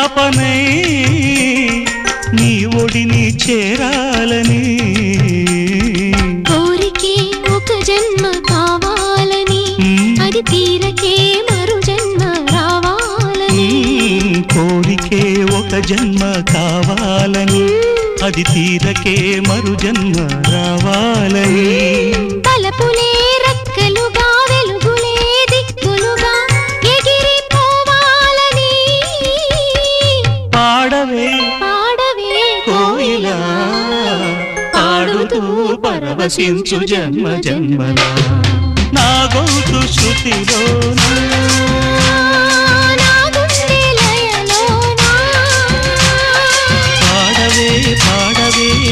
పాపనై నీ ఒడిని చేరాలని కోరికే ఒక జన్మ కావాలని అది తీరకే మరు జన్మ రావాలని కోరికే ఒక జన్మ కావాలని అది తీరకే మరు జన్మ రావాలని తలపులే రెక్కలుగా వెలుగులే దిక్కులుగా ఎగిరిపోవాలని పాడవే పాడవే కోయిలా పాడుతూ పరవశించు జన్మ జన్మలా నా గొంతు శృతిలో